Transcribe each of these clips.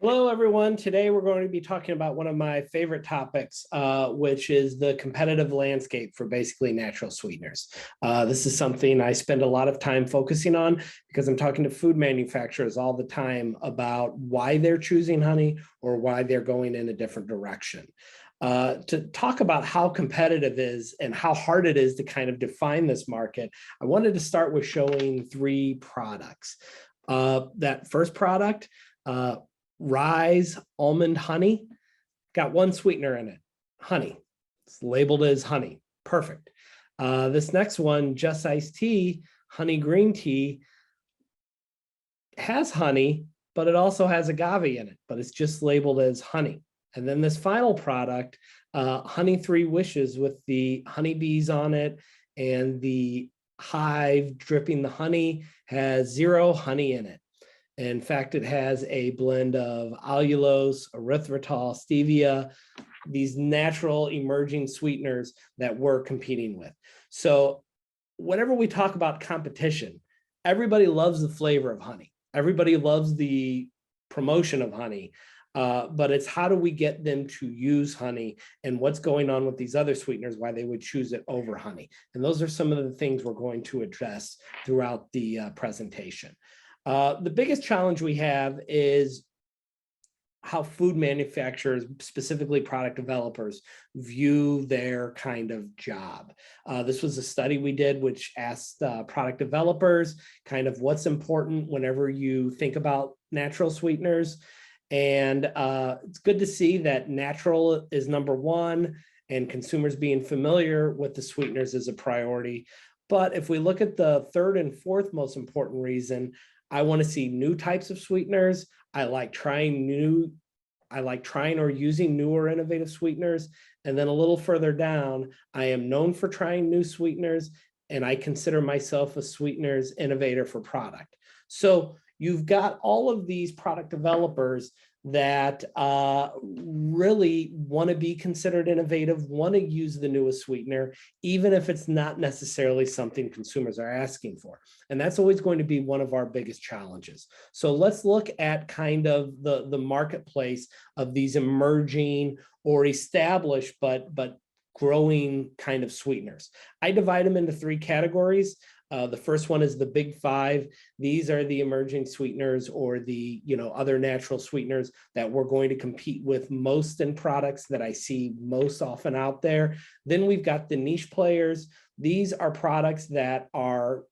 Hello, everyone. Today, we're going to be talking about one of my favorite topics, which is the competitive landscape for basically natural sweeteners. This is something I spend a lot of time focusing on because I'm talking to food manufacturers all the time about why they're choosing honey or why they're going in a different direction. To talk about how competitive it is and how hard it is to kind of define this market, I wanted to start with showing three products. That first product, Rise almond honey, got one sweetener in it, honey. It's labeled as honey. Perfect. This next one, Just Iced Tea, honey green tea, has honey, but it also has agave in it, but it's just labeled as honey. And then this final product, Honey 3 Wishes, with the honeybees on it and the hive dripping the honey, has 0 honey in it. In fact, it has a blend of allulose, erythritol, stevia, these natural emerging sweeteners that we're competing with. So whenever we talk about competition, everybody loves the flavor of honey. Everybody loves the promotion of honey, but it's how do we get them to use honey and what's going on with these other sweeteners, why they would choose it over honey. And those are some of the things we're going to address throughout the presentation. The biggest challenge we have is how food manufacturers, specifically product developers, view their kind of job. This was a study we did which asked product developers kind of what's important whenever you think about natural sweeteners. And it's good to see that natural is number one and consumers being familiar with the sweeteners is a priority. But if we look at the third and fourth most important reason, I want to see new types of sweeteners. I like trying or using new or innovative sweeteners. And then a little further down, I am known for trying new sweeteners, and I consider myself a sweeteners innovator for product. So you've got all of these product developers that really want to be considered innovative, want to use the newest sweetener, even if it's not necessarily something consumers are asking for. And that's always going to be one of our biggest challenges. So let's look at kind of the marketplace of these emerging or established, but growing kind of sweeteners. I divide them into 3 categories. The first one is the big 5. These are the emerging sweeteners or the other natural sweeteners that we're going to compete with most in products that I see most often out there. Then we've got the niche players. These are products that are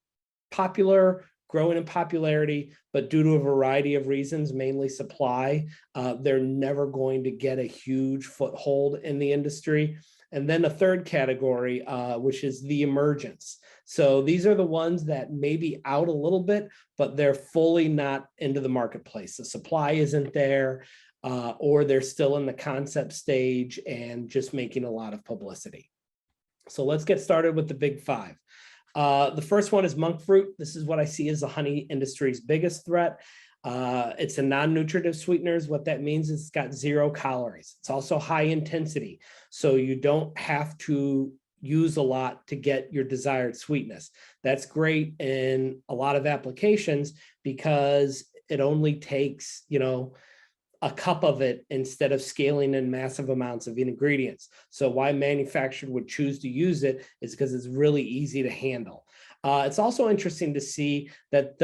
popular, growing in popularity, but due to a variety of reasons, mainly supply, they're never going to get a huge foothold in the industry. And then a third category, which is the emergence. So these are the ones that may be out a little bit, but they're fully not into the marketplace. The supply isn't there, or they're still in the concept stage and just making a lot of publicity. So let's get started with the big 5. The first one is monk fruit. This is what I see as the honey industry's biggest threat. It's a non-nutritive sweeteners. What that means is it's got 0 calories. It's also high intensity, so you don't have to use a lot to get your desired sweetness. That's great in a lot of applications because it only takes, a cup of it instead of scaling in massive amounts of ingredients. So why manufacturers would choose to use it is because it's really easy to handle. It's also interesting to see that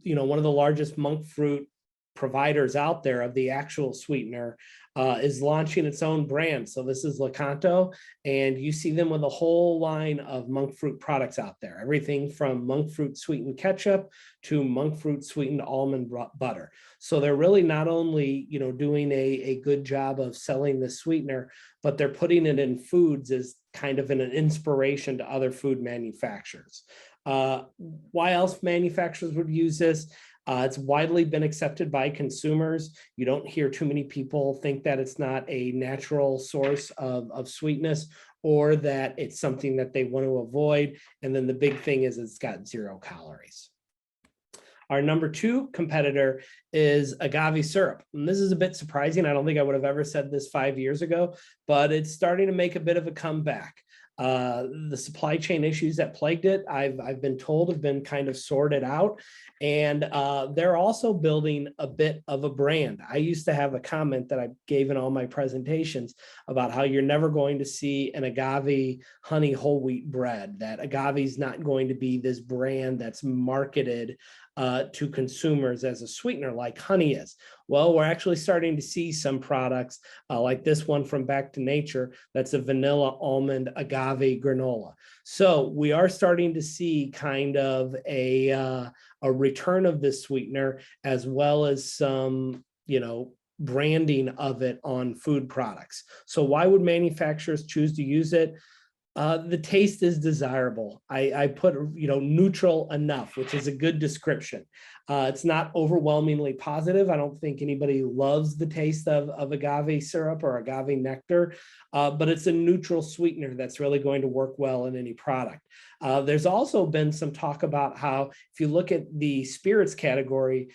one of the largest monk fruit providers out there of the actual sweetener is launching its own brand. So this is Lakanto, and you see them with a whole line of monk fruit products out there. Everything from monk fruit sweetened ketchup to monk fruit sweetened almond butter. So they're really not only doing a good job of selling the sweetener, but they're putting it in foods as kind of an inspiration to other food manufacturers. Why else manufacturers would use this? It's widely been accepted by consumers. You don't hear too many people think that it's not a natural source of sweetness or that it's something that they want to avoid. And then the big thing is it's got 0 calories. Our number 2 competitor is agave syrup. And this is a bit surprising. I don't think I would have ever said this 5 years ago, but it's starting to make a bit of a comeback. The supply chain issues that plagued it, I've been told, have been kind of sorted out. And they're also building a bit of a brand. I used to have a comment that I gave in all my presentations about how you're never going to see an agave honey whole wheat bread, that agave is not going to be this brand that's marketed to consumers as a sweetener like honey is. Well, we're actually starting to see some products like this one from Back to Nature, that's a vanilla almond agave granola. So we are starting to see kind of a return of this sweetener, as well as some, branding of it on food products. So why would manufacturers choose to use it? The taste is desirable. I put, neutral enough, which is a good description. It's not overwhelmingly positive. I don't think anybody loves the taste of agave syrup or agave nectar, but it's a neutral sweetener that's really going to work well in any product. There's also been some talk about how, if you look at the spirits category,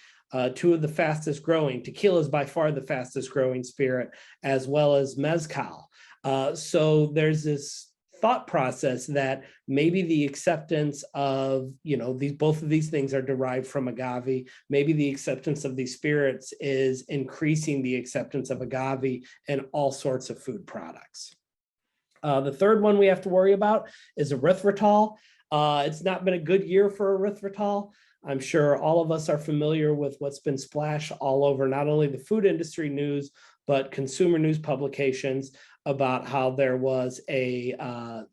two of the fastest growing, tequila is by far the fastest growing spirit, as well as mezcal. So there's this thought process that maybe the acceptance of, both of these things are derived from agave. Maybe the acceptance of these spirits is increasing the acceptance of agave in all sorts of food products. The third one we have to worry about is erythritol. It's not been a good year for erythritol. I'm sure all of us are familiar with what's been splashed all over not only the food industry news, but consumer news publications about how there was a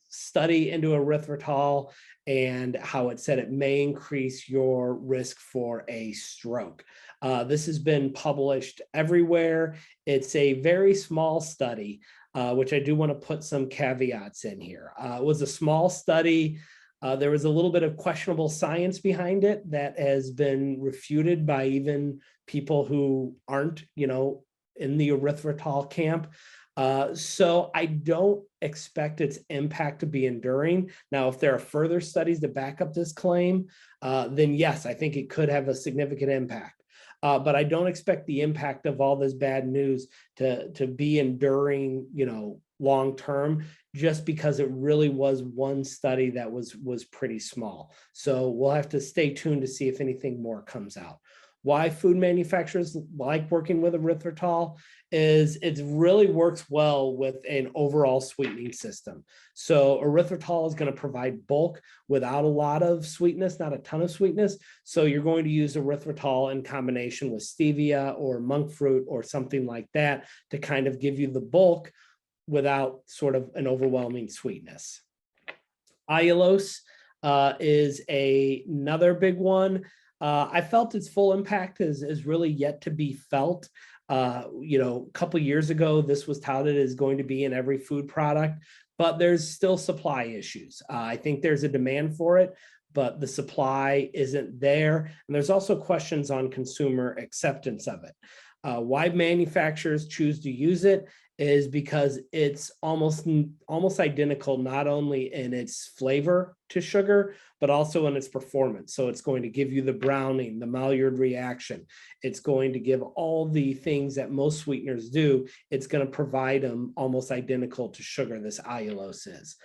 study into erythritol and how it said it may increase your risk for a stroke. This has been published everywhere. It's a very small study, which I do want to put some caveats in here. It was a small study. There was a little bit of questionable science behind it that has been refuted by even people who aren't, in the erythritol camp. So I don't expect its impact to be enduring. Now, if there are further studies to back up this claim, then yes, I think it could have a significant impact. But I don't expect the impact of all this bad news to be enduring, long term, just because it really was one study that was pretty small. So we'll have to stay tuned to see if anything more comes out. Why food manufacturers like working with erythritol is it really works well with an overall sweetening system. So erythritol is going to provide bulk without a lot of sweetness, not a ton of sweetness. So you're going to use erythritol in combination with stevia or monk fruit or something like that to kind of give you the bulk without sort of an overwhelming sweetness. Allulose is another big one. I felt its full impact is really yet to be felt. A couple of years ago, this was touted as going to be in every food product, but there's still supply issues. I think there's a demand for it, but the supply isn't there. And there's also questions on consumer acceptance of it. Why manufacturers choose to use it is because it's almost identical, not only in its flavor to sugar, but also in its performance. So it's going to give you the browning, the Maillard reaction. It's going to give all the things that most sweeteners do. It's going to provide them almost identical to sugar, this allulose is.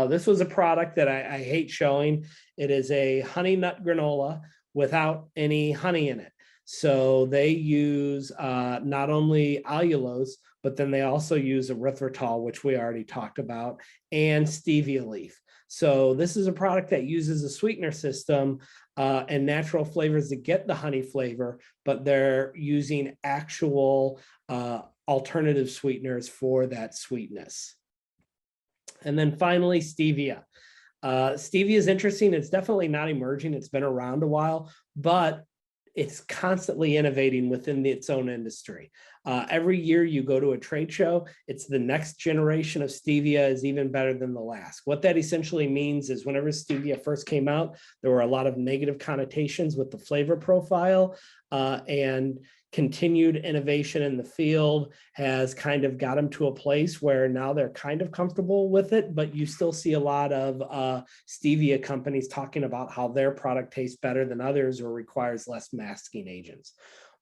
This was a product that I hate showing. It is a honey nut granola without any honey in it. So they use not only allulose, but then they also use erythritol, which we already talked about, and stevia leaf. So this is a product that uses a sweetener system and natural flavors to get the honey flavor, but they're using actual alternative sweeteners for that sweetness. And then finally, stevia. Stevia is interesting. It's definitely not emerging. It's been around a while, but it's constantly innovating within its own industry. Every year you go to a trade show, it's the next generation of stevia is even better than the last. What that essentially means is whenever stevia first came out, there were a lot of negative connotations with the flavor profile, and continued innovation in the field has kind of got them to a place where now they're kind of comfortable with it, but you still see a lot of stevia companies talking about how their product tastes better than others or requires less masking agents.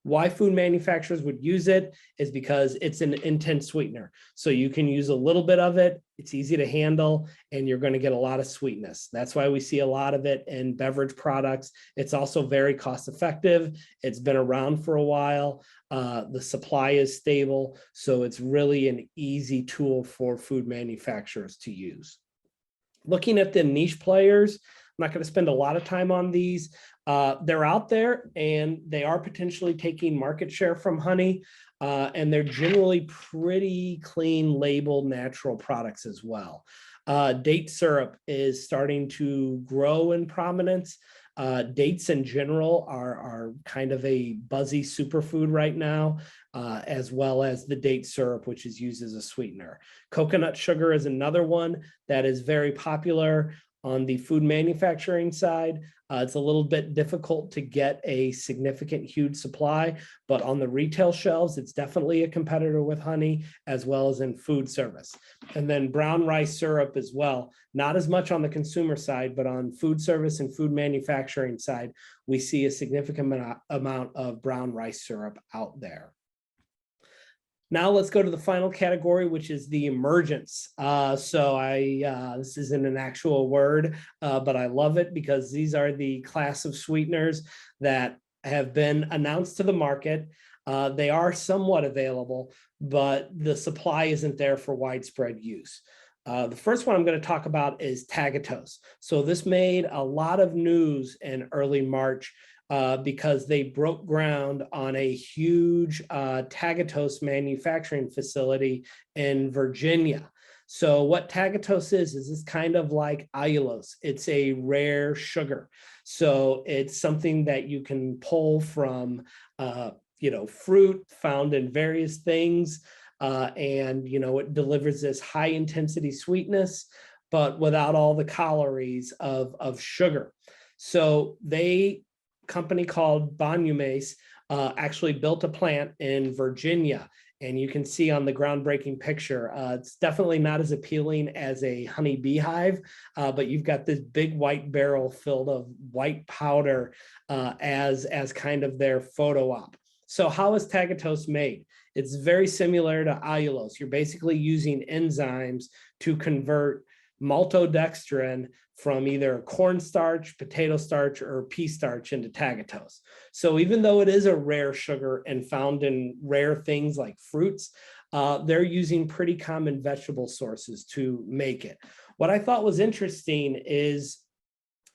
Why food manufacturers would use it is because it's an intense sweetener. So you can use a little bit of it, it's easy to handle, and you're going to get a lot of sweetness. That's why we see a lot of it in beverage products. It's also very cost effective. It's been around for a while. The supply is stable. So it's really an easy tool for food manufacturers to use. Looking at the niche players, I'm not going to spend a lot of time on these. They're out there and they are potentially taking market share from honey. And they're generally pretty clean label natural products as well. Date syrup is starting to grow in prominence. Dates in general are kind of a buzzy superfood right now, as well as the date syrup, which is used as a sweetener. Coconut sugar is another one that is very popular. On the food manufacturing side, it's a little bit difficult to get a significant, huge supply, but on the retail shelves, it's definitely a competitor with honey, as well as in food service. And then brown rice syrup as well, not as much on the consumer side, but on food service and food manufacturing side, we see a significant amount of brown rice syrup out there. Now let's go to the final category, which is the emergence. This isn't an actual word, but I love it because these are the class of sweeteners that have been announced to the market. They are somewhat available, but the supply isn't there for widespread use. The first one I'm going to talk about is tagatose. So this made a lot of news in early March because they broke ground on a huge tagatose manufacturing facility in Virginia. So what tagatose is it's kind of like allulose. It's a rare sugar. So it's something that you can pull from, fruit found in various things. And it delivers this high intensity sweetness, but without all the calories of sugar. So company called Bonumase actually built a plant in Virginia, and you can see on the groundbreaking picture, it's definitely not as appealing as a honey beehive, but you've got this big white barrel filled of white powder as kind of their photo op. So how is tagatose made? It's very similar to allulose. You're basically using enzymes to convert maltodextrin from either cornstarch, potato starch, or pea starch into tagatose. So even though it is a rare sugar and found in rare things like fruits, they're using pretty common vegetable sources to make it. What I thought was interesting is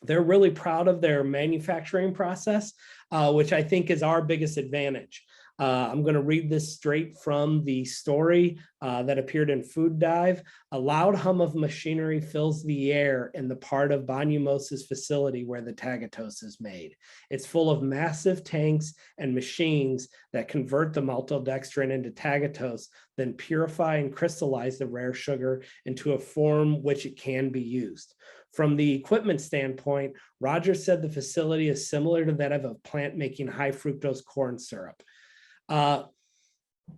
they're really proud of their manufacturing process, which I think is our biggest advantage. I'm going to read this straight from the story that appeared in Food Dive. A loud hum of machinery fills the air in the part of Bonumose's facility where the tagatose is made. It's full of massive tanks and machines that convert the maltodextrin into tagatose, then purify and crystallize the rare sugar into a form which it can be used. From the equipment standpoint, Rogers said the facility is similar to that of a plant making high fructose corn syrup.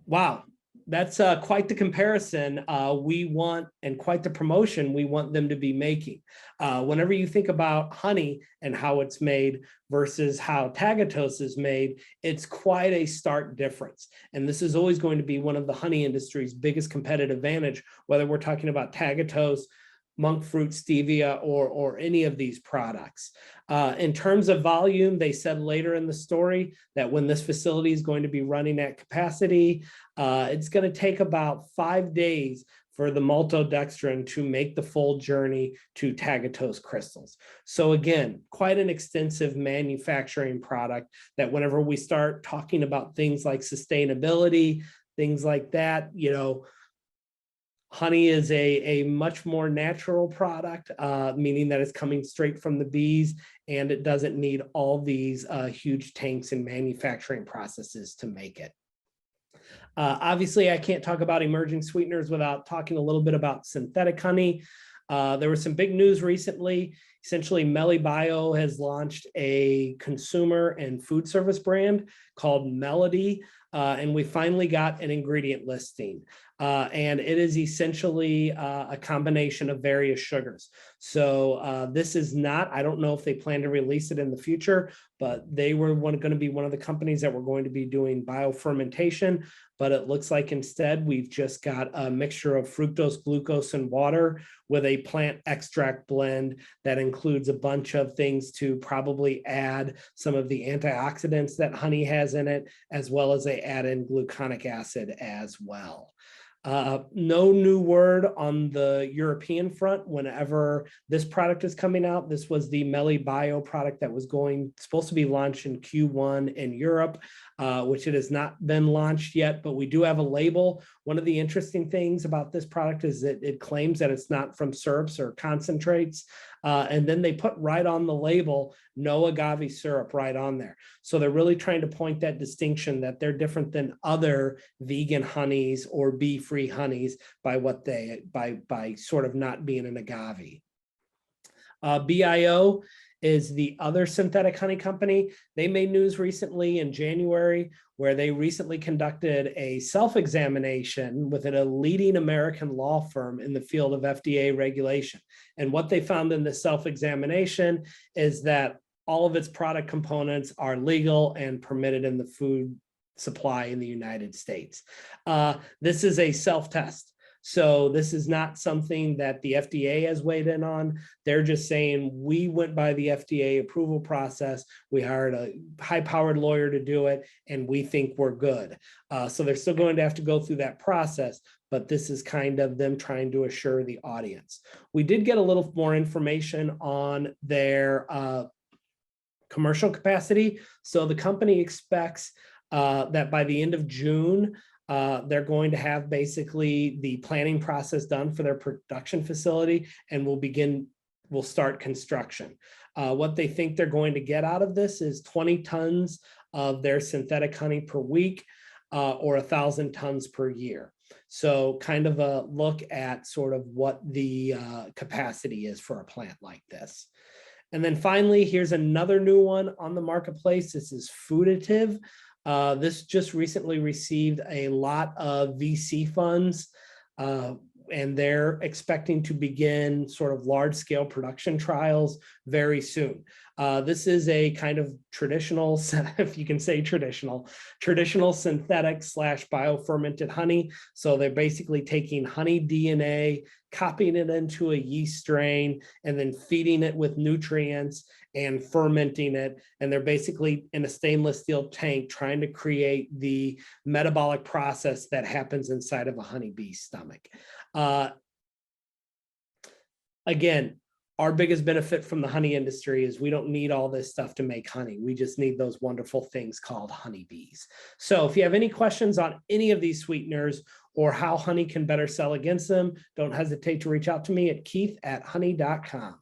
Wow, that's quite the comparison we want, and quite the promotion we want them to be making. Whenever you think about honey and how it's made versus how tagatose is made, it's quite a stark difference. And this is always going to be one of the honey industry's biggest competitive advantage, whether we're talking about tagatose, monk fruit, stevia, or any of these products. In terms of volume, they said later in the story that when this facility is going to be running at capacity, it's going to take about 5 days for the maltodextrin to make the full journey to tagatose crystals. So again, quite an extensive manufacturing product that whenever we start talking about things like sustainability, things like that, honey is a much more natural product, meaning that it's coming straight from the bees and it doesn't need all these huge tanks and manufacturing processes to make it. Obviously, I can't talk about emerging sweeteners without talking a little bit about synthetic honey. There was some big news recently Essentially, Melly Bio has launched a consumer and food service brand called Melody, and we finally got an ingredient listing. And it is essentially a combination of various sugars. So this is not, I don't know if they plan to release it in the future, but they were going to be one of the companies that were going to be doing biofermentation. But it looks like instead we've just got a mixture of fructose, glucose, and water with a plant extract blend that includes a bunch of things to probably add some of the antioxidants that honey has in it, as well as they add in gluconic acid as well. No new word on the European front whenever this product is coming out. This was the Melly Bio product that was supposed to be launched in Q1 in Europe, which it has not been launched yet, but we do have a label. One of the interesting things about this product is that it claims that it's not from syrups or concentrates. And then they put right on the label, no agave syrup right on there. So they're really trying to point that distinction that they're different than other vegan honeys or bee-free honeys by sort of not being an agave. BIO is the other synthetic honey company. They made news recently in January where they recently conducted a self-examination within a leading American law firm in the field of FDA regulation. And what they found in the self-examination is that all of its product components are legal and permitted in the food supply in the United States. This is a self-test. So this is not something that the FDA has weighed in on. They're just saying, we went by the FDA approval process. We hired a high-powered lawyer to do it, and we think we're good. So they're still going to have to go through that process, but this is kind of them trying to assure the audience. We did get a little more information on their commercial capacity. So the company expects that by the end of June, they're going to have basically the planning process done for their production facility, and we'll start construction. What they think they're going to get out of this is 20 tons of their synthetic honey per week, or 1,000 tons per year. So kind of a look at sort of what the capacity is for a plant like this. And then finally, here's another new one on the marketplace. This is Foodative. This just recently received a lot of VC funds, and they're expecting to begin sort of large-scale production trials very soon. This is a kind of traditional, if you can say traditional synthetic / biofermented honey. So they're basically taking honey DNA, copying it into a yeast strain, and then feeding it with nutrients and fermenting it. And they're basically in a stainless steel tank trying to create the metabolic process that happens inside of a honeybee's stomach. Again, our biggest benefit from the honey industry is we don't need all this stuff to make honey. We just need those wonderful things called honeybees. So if you have any questions on any of these sweeteners or how honey can better sell against them, don't hesitate to reach out to me at keith@honey.com.